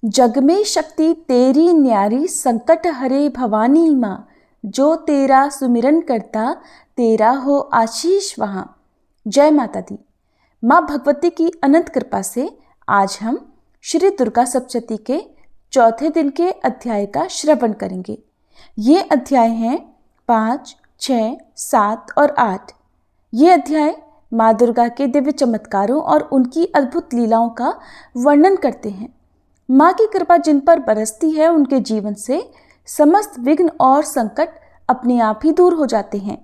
जग में शक्ति तेरी न्यारी, संकट हरे भवानी माँ। जो तेरा सुमिरन करता, तेरा हो आशीष वहाँ। जय माता दी। माँ भगवती की अनंत कृपा से आज हम श्री दुर्गा सप्तशती के चौथे दिन के अध्याय का श्रवण करेंगे। ये अध्याय हैं 5, 6, 7 और 8। ये अध्याय माँ दुर्गा के दिव्य चमत्कारों और उनकी अद्भुत लीलाओं का वर्णन करते हैं। माँ की कृपा जिन पर बरसती है, उनके जीवन से समस्त विघ्न और संकट अपने आप ही दूर हो जाते हैं।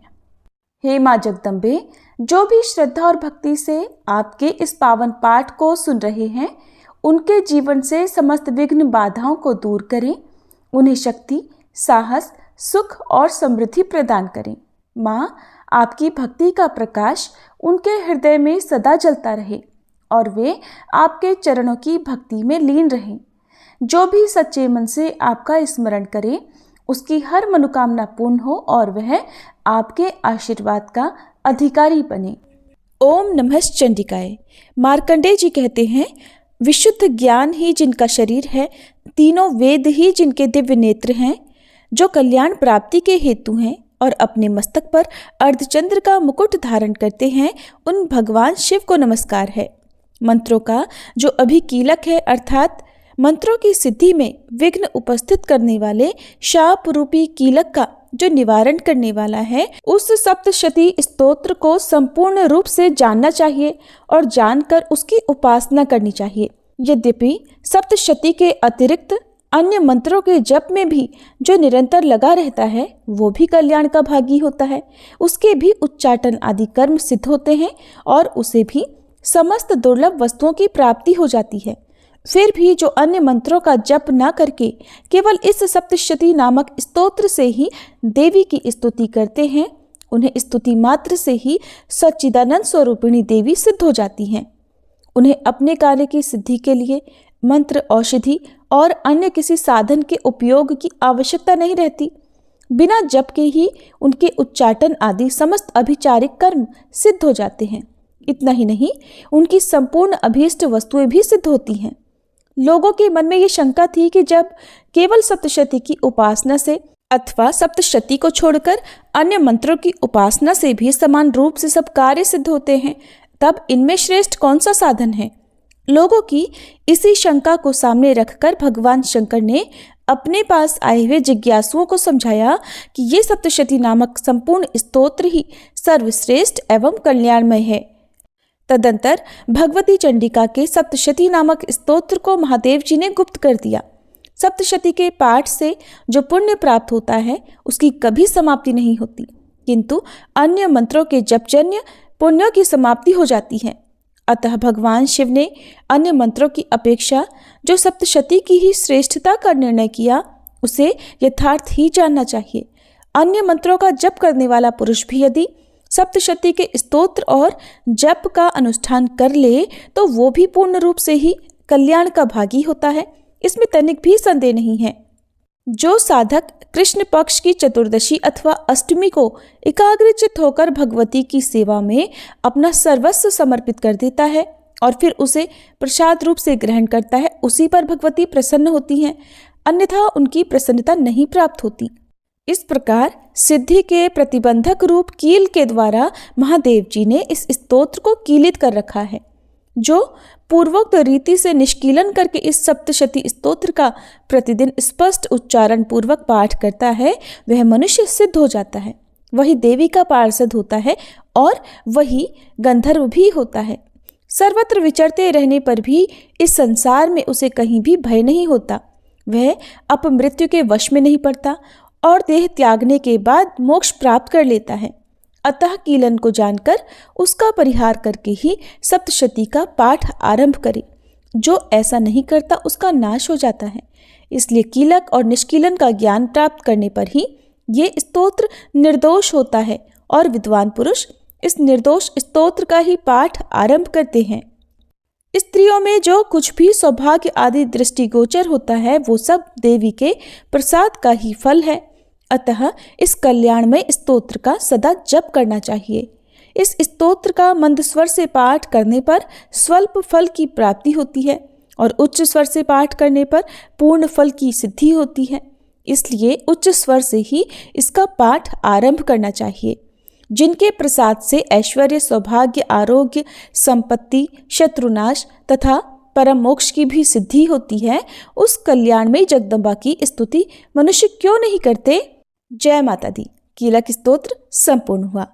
हे माँ जगदम्बे, जो भी श्रद्धा और भक्ति से आपके इस पावन पाठ को सुन रहे हैं, उनके जीवन से समस्त विघ्न बाधाओं को दूर करें, उन्हें शक्ति, साहस, सुख और समृद्धि प्रदान करें। माँ, आपकी भक्ति का प्रकाश उनके हृदय में सदा जलता रहे और वे आपके चरणों की भक्ति में लीन रहें। जो भी सच्चे मन से आपका स्मरण करे, उसकी हर मनोकामना पूर्ण हो और वह आपके आशीर्वाद का अधिकारी बने। ओम नमः चंडिकाय। मार्कंडेय जी कहते हैं, विशुद्ध ज्ञान ही जिनका शरीर है, तीनों वेद ही जिनके दिव्य नेत्र हैं, जो कल्याण प्राप्ति के हेतु हैं और अपने मस्तक पर अर्धचंद्र का मुकुट धारण करते हैं, उन भगवान शिव को नमस्कार है। मंत्रों का जो अभी कीलक है, अर्थात मंत्रों की सिद्धि में विघ्न उपस्थित करने वाले शाप रूपी कीलक का जो निवारण करने वाला है, उस सप्तशती स्तोत्र को संपूर्ण रूप से जानना चाहिए और जानकर उसकी उपासना करनी चाहिए। यद्यपि सप्तशती के अतिरिक्त अन्य मंत्रों के जप में भी जो निरंतर लगा रहता है, वो भी कल्याण का भागी होता है। उसके भी उच्चाटन आदि कर्म सिद्ध होते हैं और उसे भी समस्त दुर्लभ वस्तुओं की प्राप्ति हो जाती है। फिर भी जो अन्य मंत्रों का जप न करके केवल इस सप्तशती नामक स्तोत्र से ही देवी की स्तुति करते हैं, उन्हें स्तुति मात्र से ही सच्चिदानंद स्वरूपिणी देवी सिद्ध हो जाती हैं। उन्हें अपने कार्य की सिद्धि के लिए मंत्र, औषधि और अन्य किसी साधन के उपयोग की आवश्यकता नहीं रहती। बिना जप के ही उनके उच्चाटन आदि समस्त अभिचारिक कर्म सिद्ध हो जाते हैं। इतना ही नहीं, उनकी संपूर्ण अभीष्ट वस्तुएं भी सिद्ध होती हैं। लोगों के मन में ये शंका थी कि जब केवल सप्तशती की उपासना से अथवा सप्तशती को छोड़कर अन्य मंत्रों की उपासना से भी समान रूप से सब कार्य सिद्ध होते हैं, तब इनमें श्रेष्ठ कौन सा साधन है? लोगों की इसी शंका को सामने रखकर भगवान शंकर ने अपने पास आए हुए जिज्ञासुओं को समझाया कि ये सप्तशती नामक संपूर्ण स्तोत्र ही सर्वश्रेष्ठ एवं कल्याणमय है। तदंतर भगवती चंडिका के सप्तशती नामक स्तोत्र को महादेव जी ने गुप्त कर दिया। सप्तशती के पाठ से जो पुण्य प्राप्त होता है, उसकी कभी समाप्ति नहीं होती, किंतु अन्य मंत्रों के जपजन्य पुण्यों की समाप्ति हो जाती है। अतः भगवान शिव ने अन्य मंत्रों की अपेक्षा जो सप्तशती की ही श्रेष्ठता का निर्णय किया, उसे यथार्थ ही जानना चाहिए। अन्य मंत्रों का जप करने वाला पुरुष भी यदि सप्तशती के स्तोत्र और जप का अनुष्ठान कर ले, तो वो भी पूर्ण रूप से ही कल्याण का भागी होता है। इसमें तनिक भी संदेह नहीं है। जो साधक कृष्ण पक्ष की चतुर्दशी अथवा अष्टमी को एकाग्रचित्त होकर भगवती की सेवा में अपना सर्वस्व समर्पित कर देता है और फिर उसे प्रसाद रूप से ग्रहण करता है, उसी पर भगवती प्रसन्न होती हैं, अन्यथा उनकी प्रसन्नता नहीं प्राप्त होती। इस प्रकार सिद्धि के प्रतिबंधक रूप कील के द्वारा महादेव जी ने इस स्तोत्र को कीलित कर रखा है। जो पूर्वोक्त रीति से निष्कीलन करके इस सप्तशती स्तोत्र का प्रतिदिन स्पष्ट उच्चारण पूर्वक पाठ करता है, वह मनुष्य सिद्ध हो जाता है, वही देवी का पार्षद होता है और वही गंधर्व भी होता है। सर्वत्र विचरते रहने पर भी इस संसार में उसे कहीं भी भय नहीं होता। वह अपमृत्यु के वश में नहीं पड़ता और देह त्यागने के बाद मोक्ष प्राप्त कर लेता है। अतः कीलन को जानकर उसका परिहार करके ही सप्तशती का पाठ आरंभ करे। जो ऐसा नहीं करता, उसका नाश हो जाता है। इसलिए कीलक और निष्कीलन का ज्ञान प्राप्त करने पर ही ये स्तोत्र निर्दोष होता है और विद्वान पुरुष इस निर्दोष स्तोत्र का ही पाठ आरंभ करते हैं। स्त्रियों में जो कुछ भी सौभाग्य आदि दृष्टिगोचर होता है, वो सब देवी के प्रसाद का ही फल है। अतः इस कल्याणमय स्तोत्र का सदा जप करना चाहिए। इस स्तोत्र का मंद स्वर से पाठ करने पर स्वल्प फल की प्राप्ति होती है और उच्च स्वर से पाठ करने पर पूर्ण फल की सिद्धि होती है। इसलिए उच्च स्वर से ही इसका पाठ आरंभ करना चाहिए। जिनके प्रसाद से ऐश्वर्य, सौभाग्य, आरोग्य, संपत्ति, शत्रुनाश तथा परम मोक्ष की भी सिद्धि होती है, उस कल्याणमयी जगदम्बा की स्तुति मनुष्य क्यों नहीं करते। जय माता दी। कीलक स्तोत्र संपूर्ण हुआ।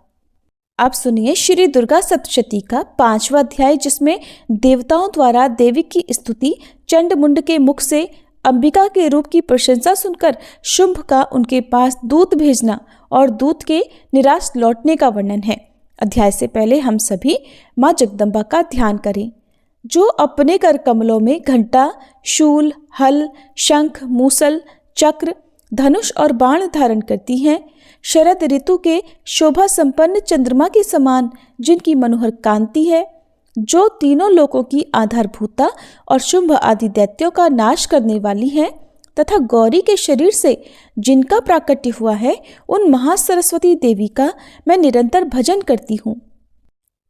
आप सुनिए श्री दुर्गा सप्तशती का 5वां अध्याय, जिसमें देवताओं द्वारा देवी की स्तुति, चंड मुंड के मुख से अंबिका के रूप की प्रशंसा सुनकर शुंभ का उनके पास दूत भेजना और दूत के निराश लौटने का वर्णन है। अध्याय से पहले हम सभी माँ जगदम्बा का ध्यान करें, जो अपने कर कमलों में घंटा, शूल, हल, शंख, मूसल, चक्र, धनुष और बाण धारण करती हैं। शरद ऋतु के शोभा संपन्न चंद्रमा के समान जिनकी मनोहर कांति है, जो तीनों लोकों की आधारभूता और शुंभ आदि दैत्यों का नाश करने वाली है, तथा गौरी के शरीर से जिनका प्राकट्य हुआ है, उन महासरस्वती देवी का मैं निरंतर भजन करती हूँ।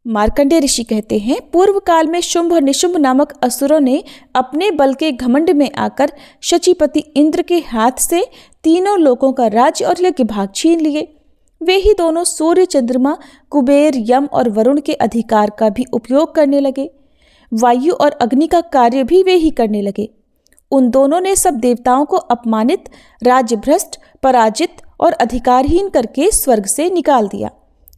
मार्कंडेय ऋषि कहते हैं, पूर्व काल में शुंभ और निशुंभ नामक असुरों ने अपने बल के घमंड में आकर शचीपति इंद्र के हाथ से तीनों लोकों का राज्य और यज्ञ भाग छीन लिए। वे ही दोनों सूर्य, चंद्रमा, कुबेर, यम और वरुण के अधिकार का भी उपयोग करने लगे। वायु और अग्नि का कार्य भी वे ही करने लगे। उन दोनों ने सब देवताओं को अपमानित, राज्यभ्रष्ट, पराजित और अधिकारहीन करके स्वर्ग से निकाल दिया।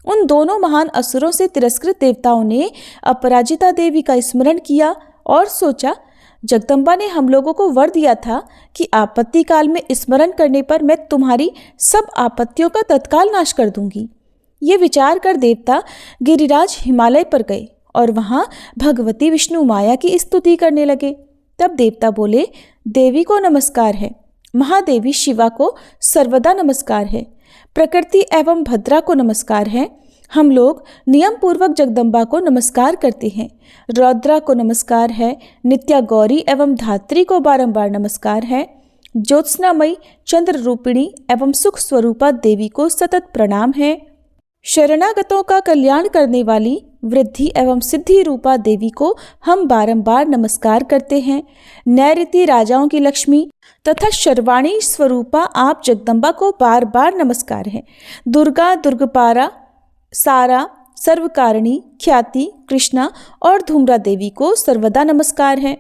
उन दोनों महान असुरों से तिरस्कृत देवताओं ने अपराजिता देवी का स्मरण किया और सोचा, जगदम्बा ने हम लोगों को वर दिया था कि आपत्ति काल में स्मरण करने पर मैं तुम्हारी सब आपत्तियों का तत्काल नाश कर दूंगी। ये विचार कर देवता गिरिराज हिमालय पर गए और वहाँ भगवती विष्णु माया की स्तुति करने लगे। तब देवता बोले, देवी को नमस्कार है, महादेवी शिवा को सर्वदा नमस्कार है, प्रकृति एवं भद्रा को नमस्कार है। हम लोग नियम पूर्वक जगदम्बा को नमस्कार करते हैं। रौद्रा को नमस्कार है, नित्या गौरी एवं धात्री को बारंबार नमस्कार है। ज्योत्सनामयी, चंद्र रूपिणी एवं सुख स्वरूपा देवी को सतत प्रणाम है। शरणागतों का कल्याण करने वाली वृद्धि एवं सिद्धि रूपा देवी को हम बारंबार नमस्कार करते हैं। नैऋति राजाओं की लक्ष्मी तथा शर्वाणी स्वरूपा आप जगदम्बा को बार बार नमस्कार है। दुर्गा, दुर्गपारा, सारा, सर्वकारिणी, ख्याति, कृष्णा और धूम्रा देवी को सर्वदा नमस्कार है।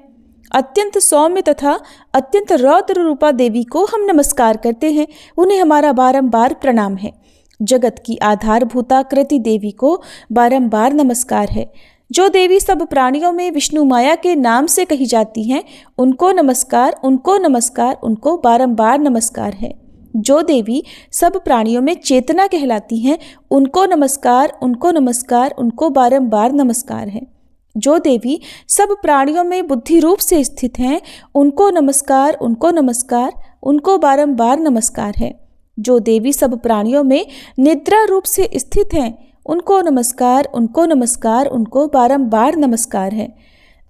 अत्यंत सौम्य तथा अत्यंत रौद्र रूपा देवी को हम नमस्कार करते हैं, उन्हें हमारा बारंबार प्रणाम है। जगत की आधारभूता कृति देवी को बारंबार नमस्कार है। जो देवी सब प्राणियों में विष्णु माया के नाम से कही जाती हैं, उनको नमस्कार, उनको नमस्कार, उनको बारंबार नमस्कार है। जो देवी सब प्राणियों में चेतना कहलाती हैं, उनको नमस्कार, उनको नमस्कार, उनको बारंबार नमस्कार है। जो देवी सब प्राणियों में बुद्धि रूप से स्थित हैं, उनको नमस्कार, उनको नमस्कार, उनको बारंबार नमस्कार है। जो देवी सब प्राणियों में निद्रा रूप से स्थित हैं, उनको नमस्कार, उनको नमस्कार, उनको बारंबार नमस्कार है।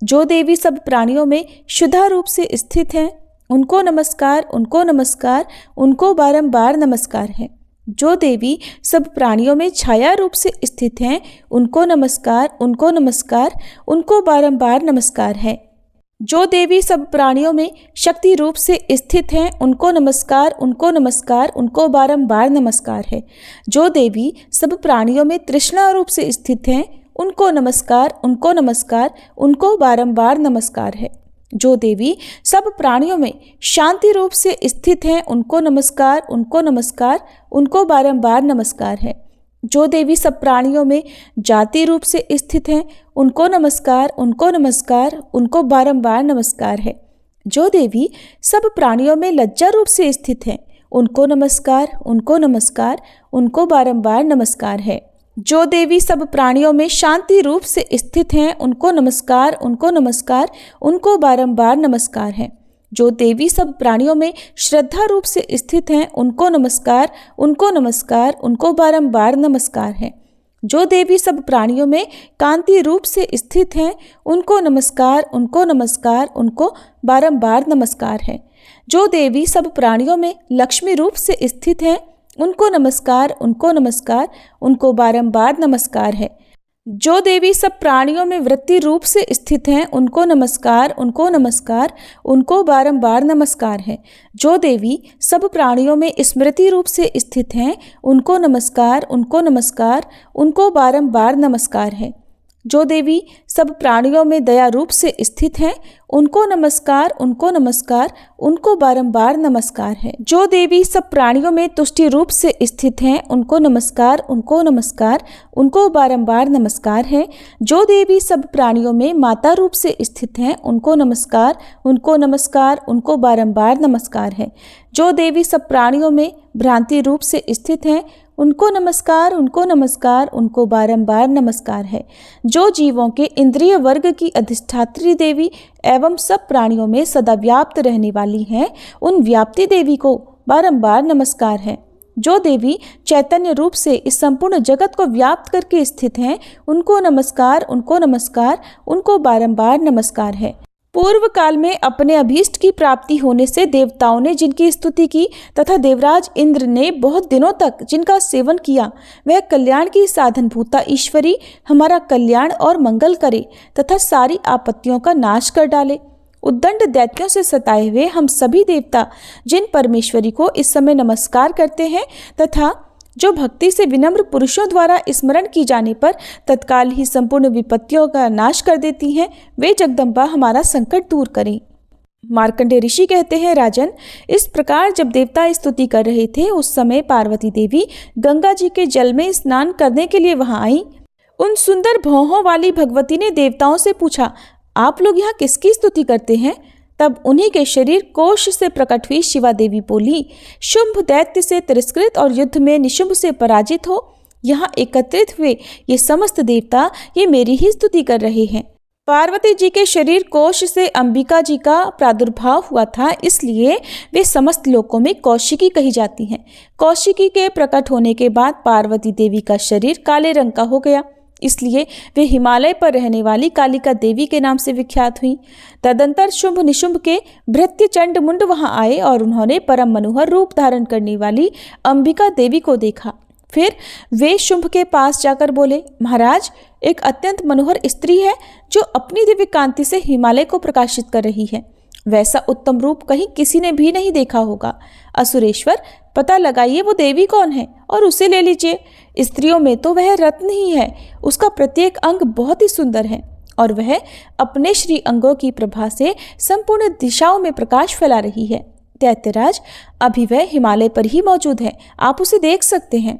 जो देवी सब प्राणियों में शुद्धा रूप से स्थित हैं, उनको नमस्कार, उनको नमस्कार, उनको बारंबार नमस्कार है। जो देवी सब प्राणियों में छाया रूप से स्थित हैं, उनको नमस्कार, उनको नमस्कार, उनको बारंबार नमस्कार है। जो देवी सब प्राणियों में शक्ति रूप से स्थित हैं, उनको नमस्कार, उनको नमस्कार, उनको बारंबार नमस्कार है। जो देवी सब प्राणियों में तृष्णा रूप से स्थित हैं, उनको नमस्कार, उनको नमस्कार, उनको बारंबार नमस्कार है। जो देवी सब प्राणियों में शांति रूप से स्थित हैं, उनको नमस्कार, उनको नमस्कार, उनको बारंबार नमस्कार है। जो देवी सब प्राणियों में जाति रूप से स्थित हैं, उनको नमस्कार, उनको नमस्कार, उनको बारंबार नमस्कार है। जो देवी सब प्राणियों में लज्जा रूप से स्थित हैं, उनको नमस्कार, उनको नमस्कार, उनको बारंबार नमस्कार है। जो देवी सब प्राणियों में शांति रूप से स्थित हैं, उनको नमस्कार, उनको नमस्कार, उनको बारंबार नमस्कार है। जो देवी सब प्राणियों में श्रद्धा रूप से स्थित हैं, उनको नमस्कार, उनको नमस्कार, उनको बारंबार नमस्कार है। जो देवी सब प्राणियों में कांति रूप से स्थित हैं, उनको नमस्कार, उनको नमस्कार, उनको बारंबार नमस्कार है। जो देवी सब प्राणियों में लक्ष्मी रूप से स्थित हैं, उनको नमस्कार, उनको नमस्कार, उनको बारंबार नमस्कार है। जो देवी सब प्राणियों में वृत्ति रूप से स्थित हैं, उनको नमस्कार, उनको नमस्कार, उनको बारंबार नमस्कार है। जो देवी सब प्राणियों में स्मृति रूप से स्थित हैं, उनको नमस्कार, उनको नमस्कार, उनको बारंबार नमस्कार है। जो देवी सब प्राणियों में दया रूप से स्थित हैं, उनको नमस्कार, उनको नमस्कार, उनको बारंबार नमस्कार है। जो देवी सब प्राणियों में तुष्टि रूप से स्थित हैं, उनको नमस्कार, उनको नमस्कार, उनको बारंबार नमस्कार है। जो देवी सब प्राणियों में माता रूप से स्थित हैं, उनको नमस्कार, उनको नमस्कार, उनको बारंबार नमस्कार है। जो देवी सब प्राणियों में भ्रांति रूप से स्थित हैं, उनको नमस्कार, उनको नमस्कार, उनको बारंबार नमस्कार है। जो जीवों के इंद्रिय वर्ग की अधिष्ठात्री देवी एवं सब प्राणियों में सदा व्याप्त रहने वाली हैं, उन व्याप्ति देवी को बारंबार नमस्कार है। जो देवी चैतन्य रूप से इस संपूर्ण जगत को व्याप्त करके स्थित हैं, उनको नमस्कार, उनको नमस्कार, उनको बारंबार नमस्कार है। पूर्व काल में अपने अभीष्ट की प्राप्ति होने से देवताओं ने जिनकी स्तुति की तथा देवराज इंद्र ने बहुत दिनों तक जिनका सेवन किया, वह कल्याण की साधनभूता ईश्वरी हमारा कल्याण और मंगल करे तथा सारी आपत्तियों का नाश कर डाले। उद्दंड दैत्यों से सताए हुए हम सभी देवता जिन परमेश्वरी को इस समय नमस्कार करते हैं तथा जो भक्ति से विनम्र पुरुषों द्वारा स्मरण की जाने पर तत्काल ही संपूर्ण विपत्तियों का नाश कर देती हैं, वे जगदम्बा हमारा संकट दूर करें। मार्कंडेय ऋषि कहते हैं, राजन, इस प्रकार जब देवता स्तुति कर रहे थे, उस समय पार्वती देवी गंगा जी के जल में स्नान करने के लिए वहां आई। उन सुंदर भौहों वाली भगवती ने देवताओं से पूछा, आप लोग यहाँ किसकी स्तुति करते हैं? तब उन्हीं के शरीर कोश से प्रकट हुई शिवा देवी बोली, शुंभ दैत्य से तिरस्कृत और युद्ध में निशुंभ से पराजित हो यहाँ एकत्रित हुए ये समस्त देवता ये मेरी ही स्तुति कर रहे हैं। पार्वती जी के शरीर कोश से अंबिका जी का प्रादुर्भाव हुआ था, इसलिए वे समस्त लोकों में कौशिकी कही जाती हैं। कौशिकी के प्रकट होने के बाद पार्वती देवी का शरीर काले रंग का हो गया, इसलिए वे हिमालय पर रहने वाली कालिका देवी के नाम से विख्यात हुई। तदंतर शुंभ निशुंभ के भृत्य चंड मुंड वहां आए और उन्होंने परम मनोहर रूप धारण करने वाली अंबिका देवी को देखा। फिर वे शुंभ के पास जाकर बोले, महाराज, एक अत्यंत मनोहर स्त्री है जो अपनी दिव्य कांति से हिमालय को प्रकाशित कर रही है। वैसा उत्तम रूप कहीं किसी ने भी नहीं देखा होगा। असुरेश्वर, पता लगाइए वो देवी कौन है और उसे ले लीजिए। स्त्रियों में तो वह रत्न ही है, उसका प्रत्येक अंग बहुत ही सुंदर है और वह अपने श्री अंगों की प्रभा से संपूर्ण दिशाओं में प्रकाश फैला रही है। दैत्यराज, अभी वह हिमालय पर ही मौजूद है, आप उसे देख सकते हैं।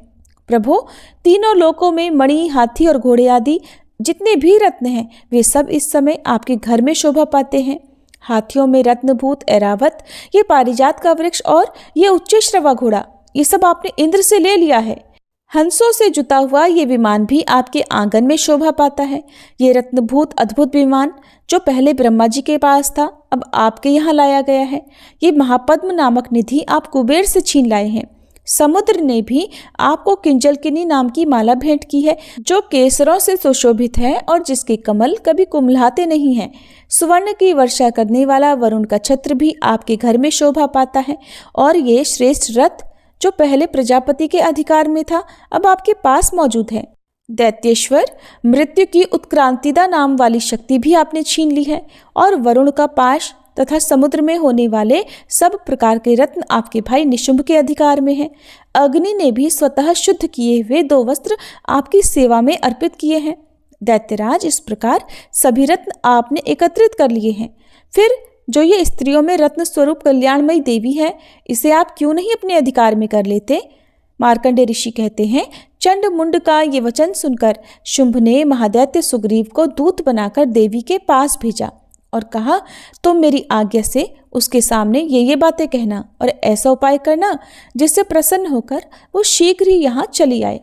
प्रभु, तीनों लोकों में मणि, हाथी और घोड़े आदि जितने भी रत्न हैं, वे सब इस समय आपके घर में शोभा पाते हैं। हाथियों में रत्नभूत ऐरावत, ये पारिजात का वृक्ष और ये उच्च श्रवा घोड़ा, ये सब आपने इंद्र से ले लिया है। हंसों से जुता हुआ ये विमान भी आपके आंगन में शोभा पाता है। ये रत्नभूत अद्भुत विमान जो पहले ब्रह्मा जी के पास था, अब आपके यहाँ लाया गया है। ये महापद्म नामक निधि आप कुबेर से छीन लाए हैं। समुद्र ने भी आपको किंजलकिनी नाम की माला भेंट की है, जो केसरों से सुशोभित है और जिसके कमल कभी कुम्हलाते नहीं हैं। सुवर्ण की वर्षा करने वाला वरुण का छत्र भी आपके घर में शोभा पाता है और ये श्रेष्ठ रथ जो पहले प्रजापति के अधिकार में था, अब आपके पास मौजूद है। दैत्येश्वर, मृत्यु की उत्क्रांतिदा नाम वाली शक्ति भी आपने छीन ली है और वरुण का पाश तथा समुद्र में होने वाले सब प्रकार के रत्न आपके भाई निशुंभ के अधिकार में हैं। अग्नि ने भी स्वतः शुद्ध किए हुए 2 वस्त्र आपकी सेवा में अर्पित किए हैं। दैत्यराज, इस प्रकार सभी रत्न आपने एकत्रित कर लिए हैं। फिर जो ये स्त्रियों में रत्न स्वरूप कल्याणमयी देवी है, इसे आप क्यों नहीं अपने अधिकार में कर लेते? मार्कंडेय ऋषि कहते हैं, चंड मुंड का ये वचन सुनकर शुंभ ने महादैत्य सुग्रीव को दूत बनाकर देवी के पास भेजा और कहा, तुम मेरी आज्ञा से उसके सामने ये बातें कहना और ऐसा उपाय करना जिससे प्रसन्न होकर वो शीघ्र ही यहाँ चली आए।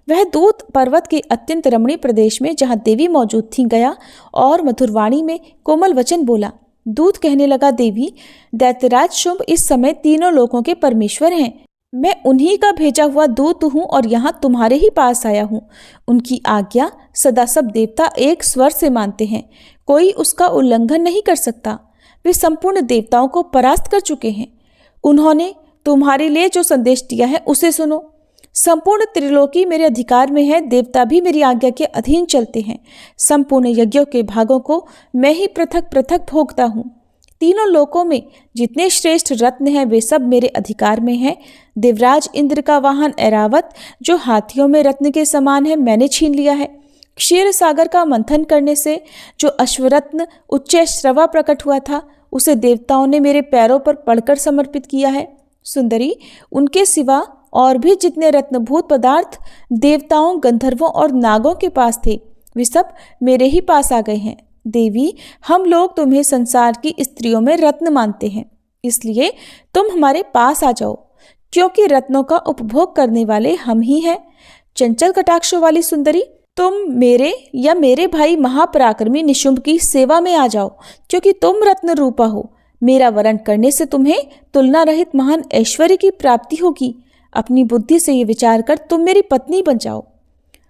वह दूत पर्वत के अत्यंत रमणीय प्रदेश में जहाँ देवी मौजूद थी गया और मधुरवाणी में कोमल वचन बोला। दूत कहने लगा, देवी, दैत्यराज शुंभ इस समय तीनों लोकों के परमेश्वर हैं। मैं उन्हीं का भेजा हुआ दूत हूँ और यहाँ तुम्हारे ही पास आया हूँ। उनकी आज्ञा सदा सब देवता एक स्वर से मानते हैं, कोई उसका उल्लंघन नहीं कर सकता। वे संपूर्ण देवताओं को परास्त कर चुके हैं। उन्होंने तुम्हारे लिए जो संदेश दिया है उसे सुनो। संपूर्ण त्रिलोकी मेरे अधिकार में है, देवता भी मेरी आज्ञा के अधीन चलते हैं। संपूर्ण यज्ञों के भागों को मैं ही पृथक पृथक भोगता हूँ। तीनों लोकों में जितने श्रेष्ठ रत्न हैं वे सब मेरे अधिकार में हैं। देवराज इंद्र का वाहन ऐरावत जो हाथियों में रत्न के समान है मैंने छीन लिया है। क्षीर सागर का मंथन करने से जो अश्वरत्न उच्च श्रवा प्रकट हुआ था उसे देवताओं ने मेरे पैरों पर पड़कर समर्पित किया है। सुंदरी, उनके सिवा और भी जितने रत्नभूत पदार्थ देवताओं, गंधर्वों और नागों के पास थे वे सब मेरे ही पास आ गए हैं। देवी, हम लोग तुम्हें संसार की स्त्रियों में रत्न मानते हैं, इसलिए तुम हमारे पास आ जाओ, क्योंकि रत्नों का उपभोग करने वाले हम ही हैं। चंचल कटाक्षों वाली सुंदरी, तुम मेरे या मेरे भाई महापराक्रमी निशुंभ की सेवा में आ जाओ, क्योंकि तुम रत्न रूपा हो। मेरा वरण करने से तुम्हें तुलना रहित महान ऐश्वर्य की प्राप्ति होगी। अपनी बुद्धि से ये विचार कर तुम मेरी पत्नी बन जाओ।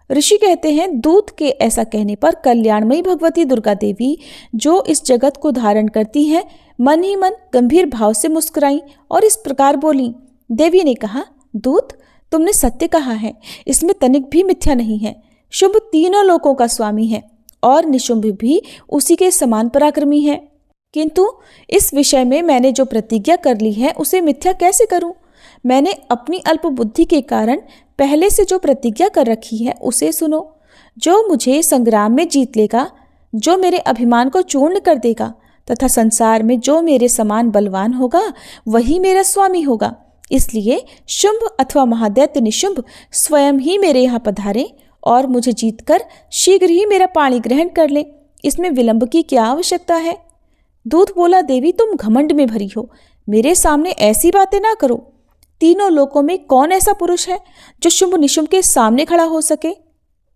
ऋषि कहते हैं, दूत के ऐसा कहने पर कल्याणमयी भगवती दुर्गा देवी जो इस जगत को धारण करती हैं मन ही मन गंभीर भाव से मुस्कुराई और इस प्रकार बोली। देवी ने कहा, दूत, तुमने सत्य कहा है, इसमें तनिक भी मिथ्या नहीं है। शुंभ तीनों लोकों का स्वामी है और निशुंभ भी उसी के समान पराक्रमी है, किंतु इस विषय में मैंने जो प्रतिज्ञा कर ली है उसे मिथ्या कैसे करूं? मैंने अपनी अल्प बुद्धि के कारण पहले से जो प्रतिज्ञा कर रखी है उसे सुनो। जो मुझे संग्राम में जीत लेगा, जो मेरे अभिमान को चूर्ण कर देगा तथा संसार में जो मेरे समान बलवान होगा वही मेरा स्वामी होगा। इसलिए शुंभ अथवा महादैत्य निशुंभ स्वयं ही मेरे यहाँ पधारे और मुझे जीतकर शीघ्र ही मेरा पाणी ग्रहण कर ले। इसमें विलंब की क्या आवश्यकता है? दूत बोला, देवी, तुम घमंड में भरी हो, मेरे सामने ऐसी बातें ना करो। तीनों लोकों में कौन ऐसा पुरुष है जो शुंभ निशुंभ के सामने खड़ा हो सके?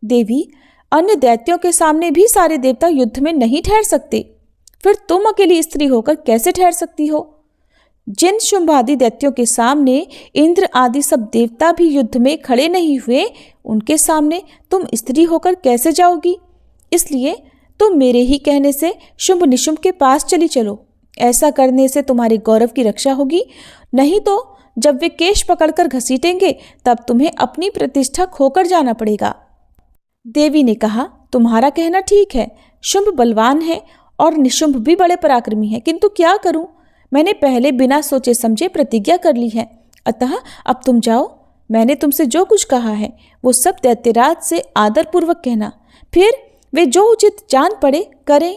देवी, अन्य दैत्यों के सामने भी सारे देवता युद्ध में नहीं ठहर सकते, फिर तुम अकेली स्त्री होकर कैसे ठहर सकती हो? जिन शुंभ आदि दैत्यों के सामने इंद्र आदि सब देवता भी युद्ध में खड़े नहीं हुए, उनके सामने तुम स्त्री होकर कैसे जाओगी? इसलिए तुम मेरे ही कहने से शुंभ निशुंभ के पास चली चलो। ऐसा करने से तुम्हारे गौरव की रक्षा होगी, नहीं तो जब वे केश पकड़कर घसीटेंगे तब तुम्हें अपनी प्रतिष्ठा खोकर जाना पड़ेगा। देवी ने कहा, तुम्हारा कहना ठीक है, शुंभ बलवान है और निशुंभ भी बड़े पराक्रमी है, किंतु क्या करूं? मैंने पहले बिना सोचे समझे प्रतिज्ञा कर ली है, अतः अब तुम जाओ। मैंने तुमसे जो कुछ कहा है वो सब दैत्यराज से आदरपूर्वक कहना, फिर वे जो उचित जान पड़े करें।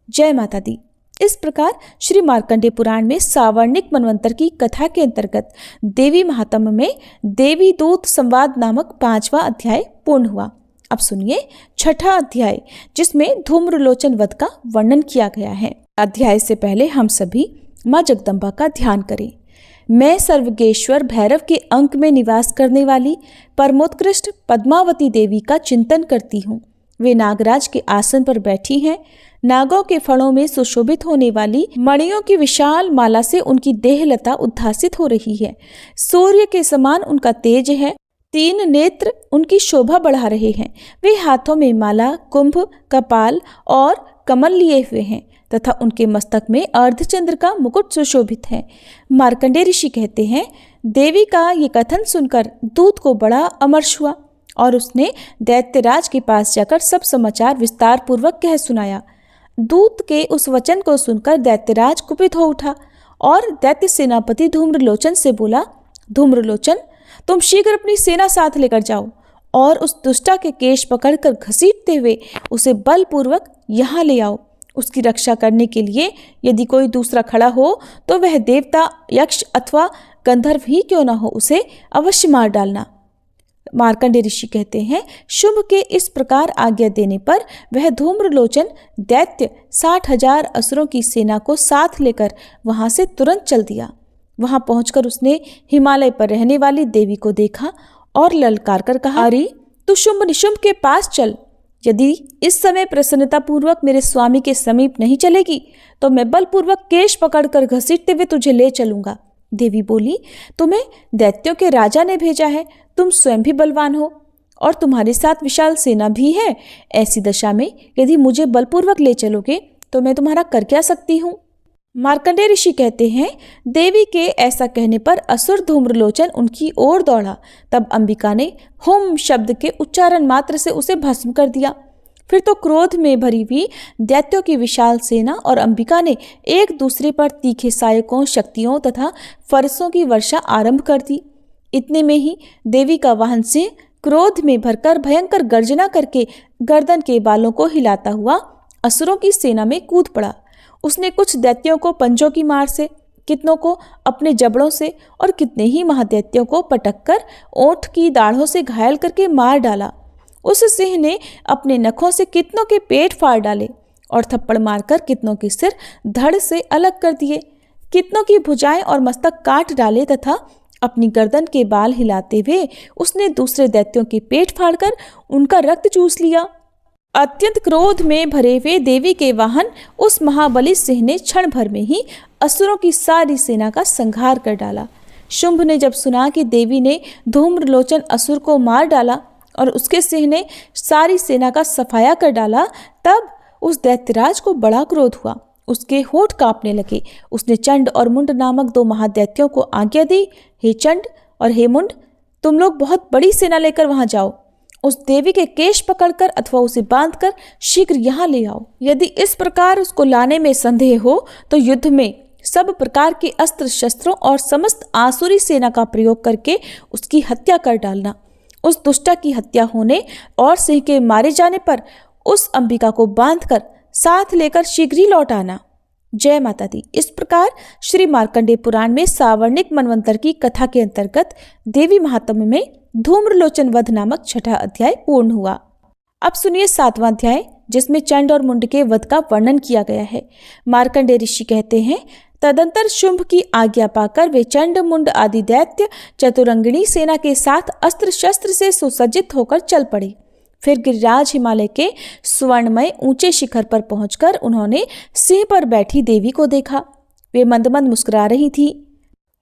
जय माता दी। इस प्रकार श्री मार्कंडेय पुराण में सावर्णिक मनवंतर की कथा के अंतर्गत देवी महात्म्य में देवी दूत संवाद नामक 5वां अध्याय पूर्ण हुआ। अब सुनिए 6ठा अध्याय, जिसमें धूम्रलोचन वध का वर्णन किया गया है। अध्याय से पहले हम सभी माँ जगदम्बा का ध्यान करें। मैं सर्वगेश्वर भैरव के अंक में निवास करने वाली परमोत्कृष्ट पद्मावती देवी का चिंतन करती हूँ। वे नागराज के आसन पर बैठी हैं। नागों के फणों में सुशोभित होने वाली मणियों की विशाल माला से उनकी देहलता उद्भासित हो रही है। सूर्य के समान उनका तेज है। 3 नेत्र उनकी शोभा बढ़ा रहे हैं। वे हाथों में माला, कुंभ, कपाल और कमल लिए हुए हैं तथा उनके मस्तक में अर्धचंद्र का मुकुट सुशोभित है। मार्कंडेय ऋषि कहते हैं, देवी का ये कथन सुनकर दूत को बड़ा अमर्ष हुआ और उसने दैत्यराज के पास जाकर सब समाचार विस्तार पूर्वक कह सुनाया। दूत के उस वचन को सुनकर दैत्यराज कुपित हो उठा और दैत्य सेनापति धूम्रलोचन से बोला, धूम्रलोचन, तुम शीघ्र अपनी सेना साथ लेकर जाओ और उस दुष्टा के केश पकड़कर घसीटते हुए उसे बलपूर्वक यहाँ ले आओ। उसकी रक्षा करने के लिए यदि कोई दूसरा खड़ा हो तो वह देवता, यक्ष अथवा गंधर्व ही क्यों न हो, उसे अवश्य मार डालना। मार्कंडेय ऋषि कहते हैं, शुंभ के इस प्रकार आज्ञा देने पर वह धूम्रलोचन दैत्य 60,000 असुरों की सेना को साथ लेकर वहां से तुरंत चल दिया। वहां पहुंचकर उसने हिमालय पर रहने वाली देवी को देखा और ललकार कर कहा, अरे तू शुंभ निशुंभ के पास चल। यदि इस समय प्रसन्नतापूर्वक मेरे स्वामी के समीप नहीं चलेगी तो मैं बलपूर्वक केश पकड़कर घसीटते हुए तुझे ले चलूंगा। देवी बोली, तुम्हें दैत्यों के राजा ने भेजा है, तुम स्वयं भी बलवान हो और तुम्हारे साथ विशाल सेना भी है। ऐसी दशा में यदि मुझे बलपूर्वक ले चलोगे तो मैं तुम्हारा कर क्या सकती हूँ? मार्कंडेय ऋषि कहते हैं, देवी के ऐसा कहने पर असुर धूम्रलोचन उनकी ओर दौड़ा। तब अंबिका ने हुम शब्द के उच्चारण मात्र से उसे भस्म कर दिया। फिर तो क्रोध में भरी हुई दैत्यों की विशाल सेना और अंबिका ने एक दूसरे पर तीखे सायकों, शक्तियों तथा फरसों की वर्षा आरंभ कर दी। इतने में ही देवी का वाहन सिंह क्रोध में भरकर भयंकर गर्जना करके गर्दन के बालों को हिलाता हुआ असुरों की सेना में कूद पड़ा। उसने कुछ दैत्यों को पंजों की मार से, कितनों को अपने जबड़ों से और कितने ही महादैत्यों को पटककर ओंठ की दाढ़ों से घायल करके मार डाला। उस सिंह ने अपने नखों से कितनों के पेट फाड़ डाले और थप्पड़ मारकर कितनों के सिर धड़ से अलग कर दिए, कितनों की भुजाएं और मस्तक काट डाले तथा अपनी गर्दन के बाल हिलाते हुए उसने दूसरे दैत्यों के पेट फाड़कर उनका रक्त चूस लिया। अत्यंत क्रोध में भरे हुए देवी के वाहन उस महाबली सिंह ने क्षण भर में ही असुरों की सारी सेना का संहार कर डाला। शुंभ ने जब सुना कि देवी ने धूम्रलोचन असुर को मार डाला और उसके सिंह ने सारी सेना का सफाया कर डाला, तब उस दैत्यराज को बड़ा क्रोध हुआ। उसके होंठ कांपने लगे। उसने चंड और मुंड नामक दो महादैत्यों को आज्ञा दी, हे चंड और हे मुंड, तुम लोग बहुत बड़ी सेना लेकर वहां जाओ। उस देवी के केश पकड़कर अथवा उसे बांधकर शीघ्र यहाँ ले आओ। यदि इस प्रकार उसको लाने में संदेह हो तो युद्ध में सब प्रकार के अस्त्र शस्त्रों और समस्त आसुरी सेना का प्रयोग करके उसकी हत्या कर डालना। उस दुष्टा की हत्या होने और सिंह के मारे जाने पर उस अंबिका को बांधकर साथ लेकर शीघ्र ही लौट आना। जय माता दी। इस प्रकार श्री मार्कंडेय पुराण में सावर्णिक मनवंतर की कथा के अंतर्गत देवी महात्म्य में धूम्रलोचन वध नामक छठा अध्याय पूर्ण हुआ। अब सुनिए सातवां अध्याय, जिसमें चंड और मुंड के वध का वर्णन किया गया है। मार्कंडेय ऋषि कहते हैं, तदंतर शुंभ की आज्ञा पाकर वे चंड, मुंड आदि दैत्य चतुरंगिणी सेना के साथ अस्त्र शस्त्र से सुसज्जित होकर चल पड़े। फिर गिरिराज हिमालय के स्वर्णमय ऊंचे शिखर पर पहुंचकर उन्होंने सिंह पर बैठी देवी को देखा। वे मंद मंद मुस्कुरा रही थी।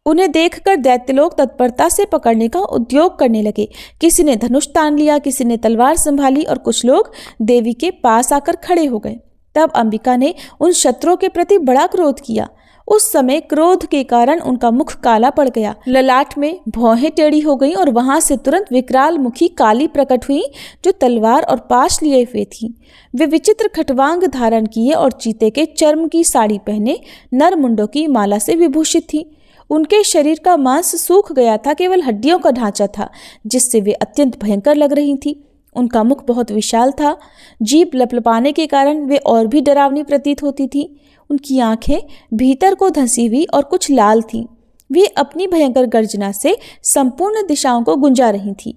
उन्हें देखकर दैत्य लोग तत्परता से पकड़ने का उद्योग करने लगे। किसी ने धनुष तान लिया, किसी ने तलवार संभाली और कुछ लोग देवी के पास आकर खड़े हो गए। तब अंबिका ने उन शत्रुओं के प्रति बड़ा क्रोध किया। उस समय क्रोध के कारण उनका मुख काला पड़ गया, ललाट में भौहें टेढ़ी हो गईं और वहां से तुरंत विकराल मुखी काली प्रकट हुई, जो तलवार और पाश लिए हुए थी। वे विचित्र खटवांग धारण किए और चीते के चर्म की साड़ी पहने नर मुंडों की माला से विभूषित थी। उनके शरीर का मांस सूख गया था, केवल हड्डियों का ढांचा था, जिससे वे अत्यंत भयंकर लग रही थी। उनका मुख बहुत विशाल था। जीभ लपलपाने के कारण वे और भी डरावनी प्रतीत होती थी। उनकी आंखें भीतर को धंसी हुई और कुछ लाल थीं। वे अपनी भयंकर गर्जना से संपूर्ण दिशाओं को गुंजा रही थीं।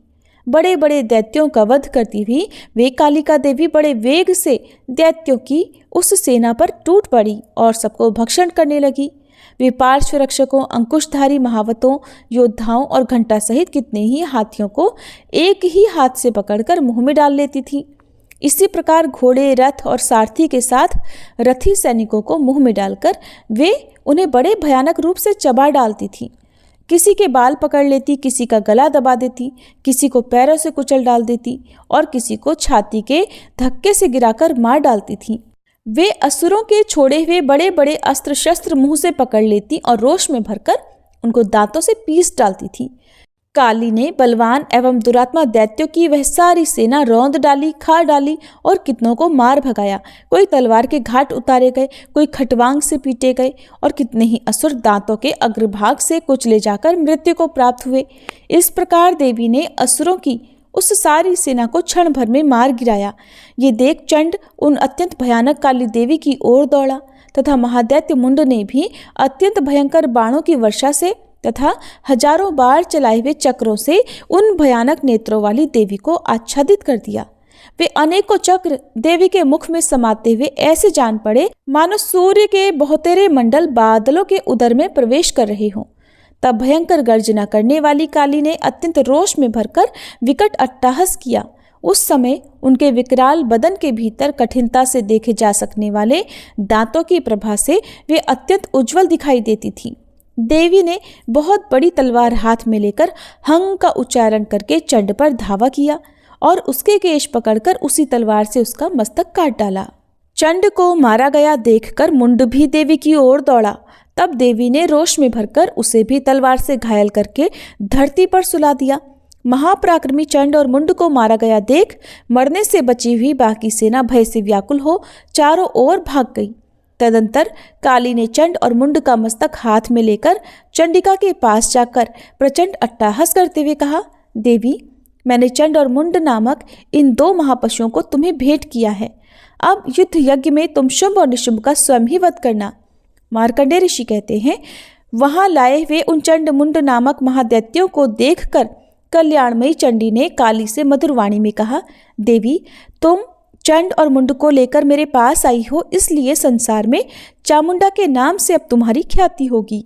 बड़े बड़े दैत्यों का वध करती हुई वे कालिका देवी बड़े वेग से दैत्यों की उस सेना पर टूट पड़ी और सबको भक्षण करने लगी। वे पार्श्व रक्षकों, अंकुशधारी महावतों, योद्धाओं और घंटा सहित कितने ही हाथियों को एक ही हाथ से पकड़कर मुंह में डाल लेती थी। इसी प्रकार घोड़े, रथ और सारथी के साथ रथी सैनिकों को मुंह में डालकर वे उन्हें बड़े भयानक रूप से चबा डालती थी। किसी के बाल पकड़ लेती, किसी का गला दबा देती, किसी को पैरों से कुचल डाल देती और किसी को छाती के धक्के से गिराकर मार डालती थी। वे असुरों के छोड़े हुए बड़े बड़े अस्त्र शस्त्र मुंह से पकड़ लेती और रोष में भरकर उनको दांतों से पीस डालती थी। काली ने बलवान एवं दुरात्मा दैत्यों की वह सारी सेना रौंद डाली, खा डाली और कितनों को मार भगाया। कोई तलवार के घाट उतारे गए, कोई खटवांग से पीटे गए और कितने ही असुर दांतों के अग्रभाग से कुचले जाकर मृत्यु को प्राप्त हुए। इस प्रकार देवी ने असुरों की उस सारी सेना को क्षण भर में मार गिराया। ये देख चंड उन अत्यंत भयानक काली देवी की ओर दौड़ा तथा महादैत्य मुंड ने भी अत्यंत भयंकर बाणों की वर्षा से तथा हजारों बार चलाए हुए चक्रों से उन भयानक नेत्रों वाली देवी को आच्छादित कर दिया। वे अनेकों चक्र देवी के मुख में समाते हुए ऐसे जान पड़े मानो सूर्य के बहुतेरे मंडल बादलों के उदर में प्रवेश कर रहे हों। तब भयंकर गर्जना करने वाली काली ने अत्यंत रोष में भरकर विकट अट्टहास किया। उस समय उनके विकराल बदन के भीतर कठिनता से देखे जा सकने वाले दांतों की प्रभा से वे अत्यंत उज्जवल दिखाई देती थी। देवी ने बहुत बड़ी तलवार हाथ में लेकर हंग का उच्चारण करके चंड पर धावा किया और उसके केश पकड़कर उसी तलवार से उसका मस्तक काट डाला। चंड को मारा गया देखकर मुंड भी देवी की ओर दौड़ा। तब देवी ने रोष में भरकर उसे भी तलवार से घायल करके धरती पर सुला दिया। महापराक्रमी चंड और मुंड को मारा गया देख मरने से बची हुई बाकी सेना भय से व्याकुल हो चारों ओर भाग गई। तदंतर काली ने चंड और मुंड का मस्तक हाथ में लेकर चंडिका के पास जाकर प्रचंड अट्टहास करते हुए कहा, देवी, मैंने चंड और मुंड नामक इन 2 महापशुओं को तुम्हें भेंट किया है। अब युद्ध यज्ञ में तुम शुंभ और निशुंभ का स्वयं ही वध करना। मार्कंडेय ऋषि कहते हैं, वहां लाए हुए उन चंड मुंड नामक महादैत्यों को देखकर कल्याणमयी चंडी ने काली से मधुर वाणी में कहा, देवी, तुम चंड और मुंड को लेकर मेरे पास आई हो, इसलिए संसार में चामुंडा के नाम से अब तुम्हारी ख्याति होगी।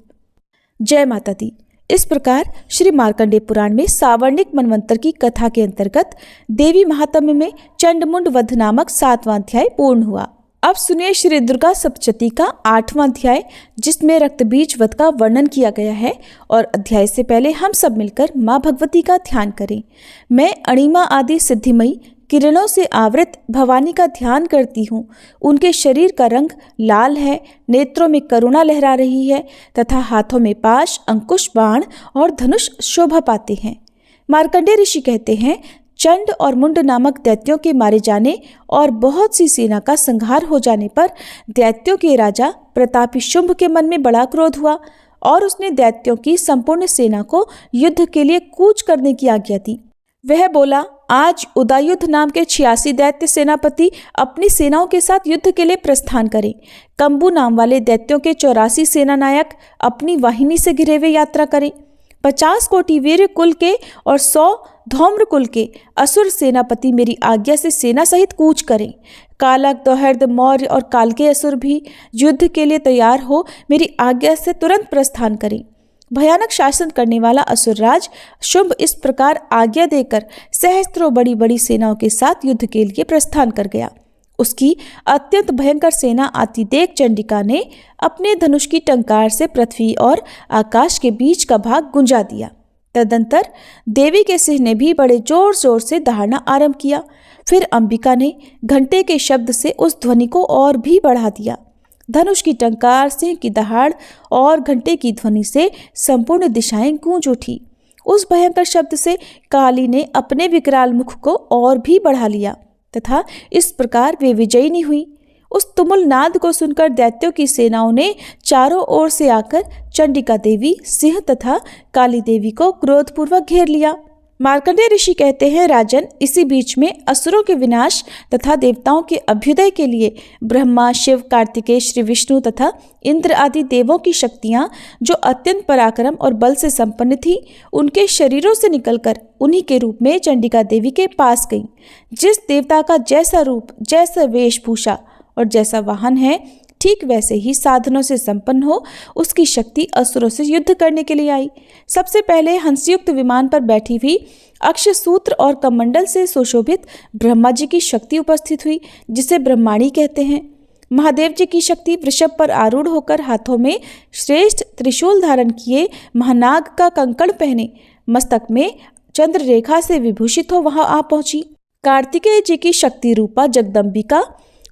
जय माता दी। इस प्रकार श्री मार्कंडेय पुराण में सावर्णिक मनवंतर की कथा के अंतर्गत देवी महात्म्य में चंड मुंड वध नामक 7वां अध्याय पूर्ण हुआ। अब सुनिए श्री दुर्गा सप्तशती का 8वां अध्याय, जिसमें रक्तबीज वध का वर्णन किया गया है। और अध्याय से पहले हम सब मिलकर माँ भगवती का ध्यान करें। मैं अणिमा आदि सिद्धिमयी किरणों से आवृत भवानी का ध्यान करती हूँ। उनके शरीर का रंग लाल है, नेत्रों में करुणा लहरा रही है तथा हाथों में पाश, अंकुश, बाण और धनुष शोभा पाते हैं। मार्कंडेय ऋषि कहते हैं, चंड और मुंड नामक दैत्यों के मारे जाने और बहुत सी सेना का संहार हो जाने पर दैत्यों के राजा प्रतापी शुंभ के मन में बड़ा क्रोध हुआ और उसने दैत्यों की संपूर्ण सेना को युद्ध के लिए कूच करने की आज्ञा दी। वह बोला, आज उदयुद्ध नाम के 86 दैत्य सेनापति अपनी सेनाओं के साथ युद्ध के लिए प्रस्थान करें। कंबू नाम वाले दैत्यों के 84 सेना नायक अपनी वाहिनी से घिरे हुए यात्रा करें। 50 कोटि वीर कुल के और 100 धौम्र कुल के असुर सेनापति मेरी आज्ञा से सेना सहित कूच करें। कालक, दोहर्द, मौर्य और काल के असुर भी युद्ध के लिए तैयार हो मेरी आज्ञा से तुरंत प्रस्थान करें। भयानक शासन करने वाला असुरराज शुंभ इस प्रकार आज्ञा देकर सहस्त्रों बड़ी बड़ी सेनाओं के साथ युद्ध के लिए प्रस्थान कर गया। उसकी अत्यंत भयंकर सेना आती देख चंडिका ने अपने धनुष की टंकार से पृथ्वी और आकाश के बीच का भाग गुंजा दिया। तदंतर देवी के सिंह ने भी बड़े जोर जोर से दहाड़ना आरंभ किया। फिर अंबिका ने घंटे के शब्द से उस ध्वनि को और भी बढ़ा दिया। धनुष की टंकार, सिंह की दहाड़ और घंटे की ध्वनि से संपूर्ण दिशाएं गूंज उठी। उस भयंकर शब्द से काली ने अपने विकराल मुख को और भी बढ़ा लिया तथा इस प्रकार वे विजयिनी हुई। उस तुमुल नाद को सुनकर दैत्यों की सेनाओं ने चारों ओर से आकर चंडिका देवी, सिंह तथा काली देवी को क्रोधपूर्वक घेर लिया। मार्कंडेय ऋषि कहते हैं, राजन, इसी बीच में असुरों के विनाश तथा देवताओं के अभ्युदय के लिए ब्रह्मा, शिव, कार्तिकेय, श्री विष्णु तथा इंद्र आदि देवों की शक्तियां जो अत्यंत पराक्रम और बल से संपन्न थी, उनके शरीरों से निकलकर उन्हीं के रूप में चंडिका देवी के पास गईं। जिस देवता का जैसा रूप, जैसा वेशभूषा और जैसा वाहन है, ठीक वैसे ही साधनों से संपन्न हो उसकी शक्ति असुरों से युद्ध करने के लिए आई। सबसे पहले हंसयुक्त विमान पर बैठी हुई अक्षसूत्र और कमंडल से सुशोभित ब्रह्मा जी की शक्ति उपस्थित हुई, जिसे ब्रह्माणी कहते हैं। महादेव जी की शक्ति वृषभ पर आरूढ़ होकर हाथों में श्रेष्ठ त्रिशूल धारण किए, महानाग का कंकण पहने, मस्तक में चंद्र रेखा से विभूषित हो वहां आ पहुंची। कार्तिकेय जी की शक्ति रूपा जगदम्बिका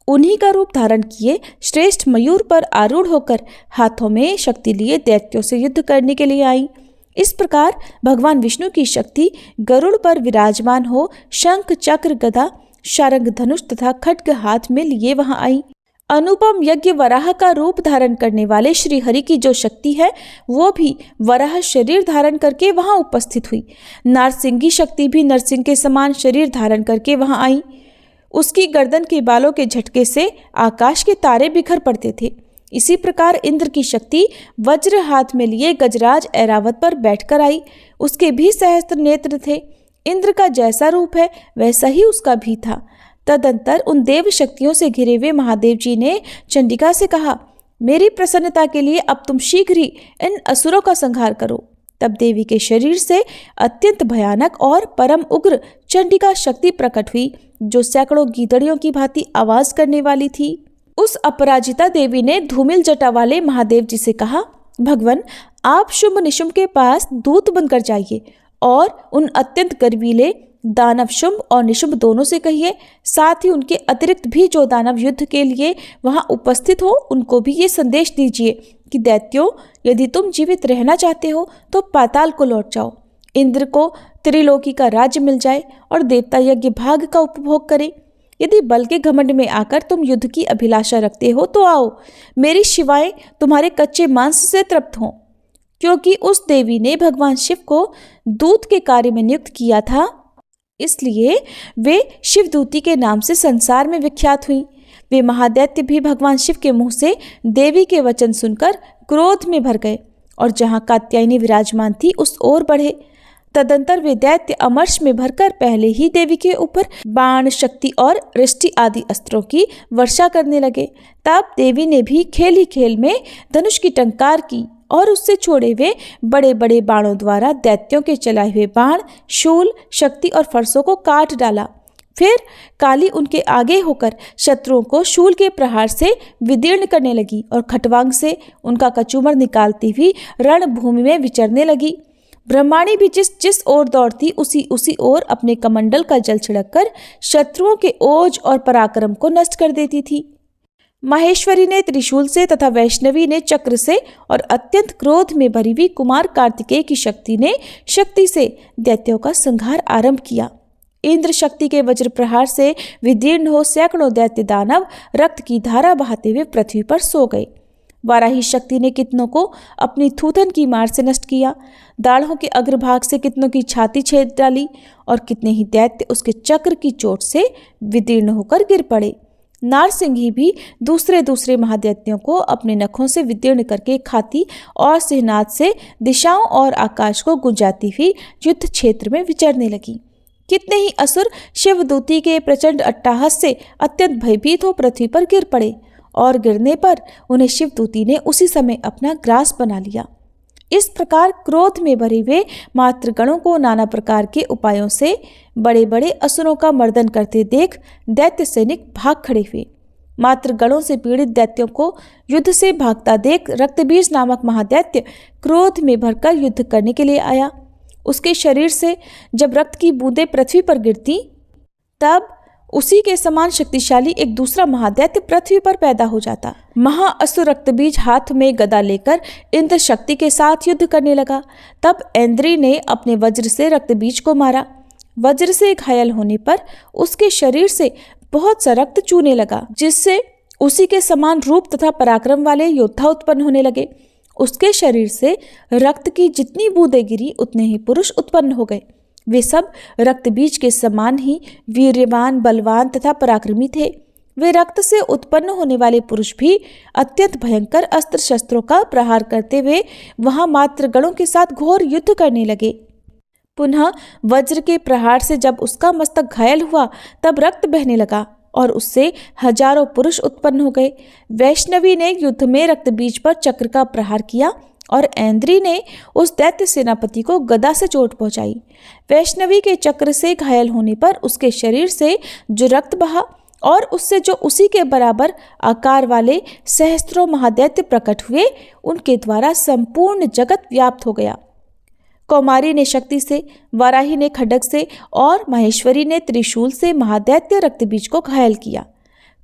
उन्हीं का रूप धारण किए श्रेष्ठ मयूर पर आरूढ़ होकर हाथों में शक्ति लिए दैत्यों से युद्ध करने के लिए आई। इस प्रकार भगवान विष्णु की शक्ति गरुड़ पर विराजमान हो शंख, चक्र, गदा, शारंग, धनुष तथा खड्ग हाथ में लिए वहां आई। अनुपम यज्ञ वराह का रूप धारण करने वाले श्री हरि की जो शक्ति है, वो भी वराह शरीर धारण करके वहां उपस्थित हुई। नारसिंगी शक्ति भी नरसिंह के समान शरीर धारण करके वहां आई। उसकी गर्दन के बालों के झटके से आकाश के तारे बिखर पड़ते थे। इसी प्रकार इंद्र की शक्ति वज्र हाथ में लिए गजराज ऐरावत पर बैठकर आई। उसके भी सहस्त्र नेत्र थे। इंद्र का जैसा रूप है वैसा ही उसका भी था। तदंतर उन देव शक्तियों से घिरे हुए महादेव जी ने चंडिका से कहा, मेरी प्रसन्नता के लिए अब तुम शीघ्र ही इन असुरों का संहार करो। तब देवी के शरीर से अत्यंत भयानक और परम उग्र चंडिका शक्ति प्रकट हुई, जो सैकड़ों गीदड़ियों की भांति आवाज करने वाली थी। उस अपराजिता देवी ने धूमिल जटा वाले महादेव जी से कहा, भगवान, आप शुंभ निशुंभ के पास दूत बनकर जाइए और उन अत्यंत गर्वीले दानव शुंभ और निशुंभ दोनों से कहिए। साथ ही उनके अतिरिक्त भी जो दानव युद्ध के लिए वहां उपस्थित हो उनको भी ये संदेश दीजिए कि दैत्यों, यदि तुम जीवित रहना चाहते हो तो पाताल को लौट जाओ। इंद्र को त्रिलोकी का राज्य मिल जाए और देवता यज्ञ भाग का उपभोग करें। यदि बल के घमंड में आकर तुम युद्ध की अभिलाषा रखते हो तो आओ, मेरी शिवाएं तुम्हारे कच्चे मांस से तृप्त हों। क्योंकि उस देवी ने भगवान शिव को दूत के कार्य में नियुक्त किया था, इसलिए वे शिवदूती के नाम से संसार में विख्यात हुई। वे महादैत्य भी भगवान शिव के मुंह से देवी के वचन सुनकर क्रोध में भर गए और जहां कात्यायनी विराजमान थी उस ओर बढ़े। तदंतर वे दैत्य अमर्ष में भरकर पहले ही देवी के ऊपर बाण, शक्ति और रिष्टि आदि अस्त्रों की वर्षा करने लगे। तब देवी ने भी खेल ही खेल में धनुष की टंकार की और उससे छोड़े हुए बड़े बड़े बाणों द्वारा दैत्यों के चलाए हुए बाण, शूल, शक्ति और फरसों को काट डाला। फिर काली उनके आगे होकर शत्रुओं को शूल के प्रहार से विदीर्ण करने लगी और खटवांग से उनका कचूमर निकालती हुई रणभूमि में विचरने लगी। ब्रह्माणी भी जिस जिस ओर दौड़ती उसी ओर अपने कमंडल का जल छिड़ककर शत्रुओं के ओज और पराक्रम को नष्ट कर देती थी। माहेश्वरी ने त्रिशूल से तथा वैष्णवी ने चक्र से और अत्यंत क्रोध में भरी हुई कुमार कार्तिकेय की शक्ति ने शक्ति से दैत्यों का संहार आरंभ किया। इंद्र शक्ति के वज्र प्रहार से विदीर्ण हो सैकड़ों दैत्य दानव रक्त की धारा बहाते हुए पृथ्वी पर सो गए। वाराही शक्ति ने कितनों को अपनी थूथन की मार से नष्ट किया, दाढ़ों के अग्रभाग से कितनों की छाती छेद डाली और कितने ही दैत्य उसके चक्र की चोट से विदीर्ण होकर गिर पड़े। नारसिंही भी दूसरे महादैत्यों को अपने नखों से विदीर्ण करके खाती और सिंहनाद से दिशाओं और आकाश को गुंजाती हुई युद्ध क्षेत्र में विचरने लगी। कितने ही असुर शिवदूती के प्रचंड अट्टहास से अत्यंत भयभीत हो पृथ्वी पर गिर पड़े और गिरने पर उन्हें शिवदूती ने उसी समय अपना ग्रास बना लिया। इस प्रकार क्रोध में भरे हुए मातृगणों को नाना प्रकार के उपायों से बड़े बड़े असुरों का मर्दन करते देख दैत्य सैनिक भाग खड़े हुए। मातृगणों से पीड़ित दैत्यों को युद्ध से भागता देख रक्तबीज नामक महादैत्य क्रोध में भरकर युद्ध करने के लिए आया। उसके शरीर से जब रक्त की बूंदें पृथ्वी पर गिरती तब उसी के समान शक्तिशाली एक दूसरा महादैत्य पृथ्वी पर पैदा हो जाता। महाअसुर रक्तबीज हाथ में गदा लेकर इंद्र शक्ति के साथ युद्ध करने लगा। तब ऐन्द्री ने अपने वज्र से रक्तबीज को मारा। वज्र से घायल होने पर उसके शरीर से बहुत सा रक्त चूने लगा, जिससे उसी के समान रूप तथा पराक्रम वाले योद्धा उत्पन्न होने लगे। उसके शरीर से रक्त की जितनी बूंदें गिरी उतने ही पुरुष उत्पन्न हो गए। वे सब रक्तबीज के समान ही वीर्यवान, बलवान तथा पराक्रमी थे। वे रक्त से उत्पन्न होने वाले पुरुष भी अत्यंत भयंकर अस्त्र शस्त्रों का प्रहार करते हुए वहां मातृगणों के साथ घोर युद्ध करने लगे। पुनः वज्र के प्रहार से जब उसका मस्तक घायल हुआ तब रक्त बहने लगा और उससे हजारों पुरुष उत्पन्न हो गए। वैष्णवी ने युद्ध में रक्तबीज पर चक्र का प्रहार किया और ऐन्द्री ने उस दैत्य सेनापति को गदा से चोट पहुंचाई। वैष्णवी के चक्र से घायल होने पर उसके शरीर से जो रक्त बहा और उससे जो उसी के बराबर आकार वाले सहस्त्रों महादैत्य प्रकट हुए, उनके द्वारा संपूर्ण जगत व्याप्त हो गया। कौमारी ने शक्ति से, वाराही ने खड्ग से और महेश्वरी ने त्रिशूल से महादैत्य रक्तबीज को घायल किया।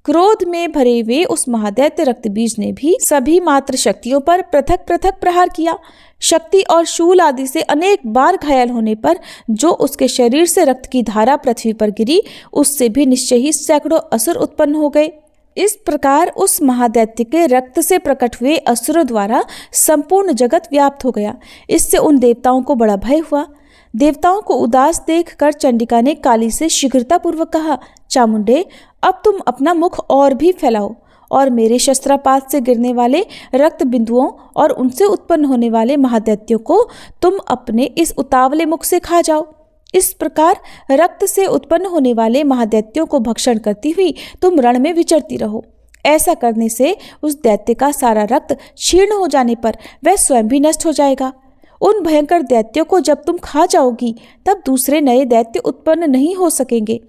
क्रोध में भरे हुए उस महादैत्य रक्तबीज ने भी सभी मात्र शक्तियों पर पृथक पृथक प्रहार किया। शक्ति और शूल आदि से अनेक बार घायल होने पर जो उसके शरीर से रक्त की धारा पृथ्वी पर गिरी, उससे भी निश्चय ही सैकड़ों असुर उत्पन्न हो गए। इस प्रकार उस महादैत्य के रक्त से प्रकट हुए असुरों द्वारा संपूर्ण जगत व्याप्त हो गया। इससे उन देवताओं को बड़ा भय हुआ। देवताओं को उदास देखकर चंडिका ने काली से शीघ्रतापूर्वक कहा, चामुंडे, अब तुम अपना मुख और भी फैलाओ और मेरे शस्त्रापात से गिरने वाले रक्त बिंदुओं और उनसे उत्पन्न होने वाले महादैत्यों को तुम अपने इस उतावले मुख से खा जाओ। इस प्रकार रक्त से उत्पन्न होने वाले महादैत्यों को भक्षण करती हुई तुम रण में विचरती रहो। ऐसा करने से उस दैत्य का सारा रक्त क्षीण हो जाने पर वह स्वयं भी नष्ट हो जाएगा। उन भयंकर दैत्यों को जब तुम खा जाओगी तब दूसरे नए दैत्य उत्पन्न नहीं हो सकेंगे।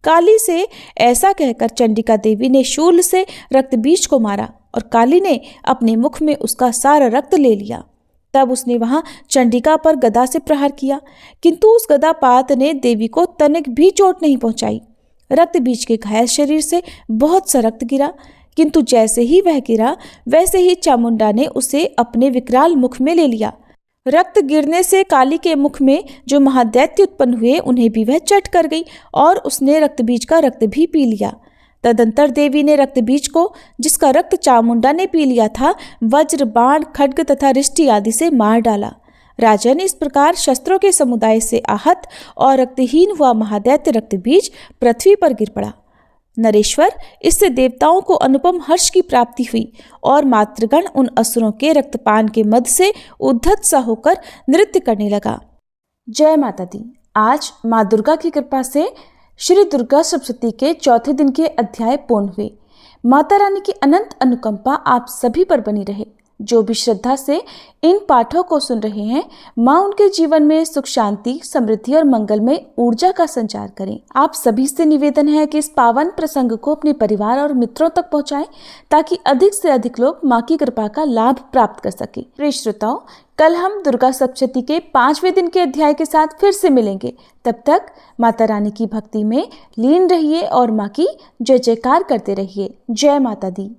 काली से ऐसा कहकर चंडिका देवी ने शूल से रक्तबीज को मारा और काली ने अपने मुख में उसका सारा रक्त ले लिया। तब उसने वहां चंडिका पर गदा से प्रहार किया, किंतु उस गदापात ने देवी को तनिक भी चोट नहीं पहुंचाई। रक्त बीज के घायल शरीर से बहुत सा रक्त गिरा, किंतु जैसे ही वह गिरा वैसे ही चामुंडा ने उसे अपने विकराल मुख में ले लिया। रक्त गिरने से काली के मुख में जो महादैत्य उत्पन्न हुए उन्हें भी वह चट कर गई और उसने रक्तबीज का रक्त भी पी लिया। तदंतर देवी ने रक्तबीज को, जिसका रक्त चामुंडा ने पी लिया था, वज्र, बाण, खड्ग तथा रिष्टि आदि से मार डाला। राजन, इस प्रकार शस्त्रों के समुदाय से आहत और रक्तहीन हुआ महादैत्य रक्तबीज पृथ्वी पर गिर पड़ा। नरेश्वर, इससे देवताओं को अनुपम हर्ष की प्राप्ति हुई और मातृगण उन असुरों के रक्तपान के मद से उद्धत सा होकर नृत्य करने लगा। जय माता दी। आज माँ दुर्गा की कृपा से श्री दुर्गा सप्तशती के चौथे दिन के अध्याय पूर्ण हुए। माता रानी की अनंत अनुकंपा आप सभी पर बनी रहे। जो भी श्रद्धा से इन पाठों को सुन रहे हैं, माँ उनके जीवन में सुख, शांति, समृद्धि और मंगल में ऊर्जा का संचार करें। आप सभी से निवेदन है कि इस पावन प्रसंग को अपने परिवार और मित्रों तक पहुंचाएं, ताकि अधिक से अधिक लोग माँ की कृपा का लाभ प्राप्त कर सके। प्रिय श्रोताओ, कल हम दुर्गा सप्तशती के 5वें दिन के अध्याय के साथ फिर से मिलेंगे। तब तक माता रानी की भक्ति में लीन रहिए और माँ की जय जयकार करते रहिए। जय माता दी।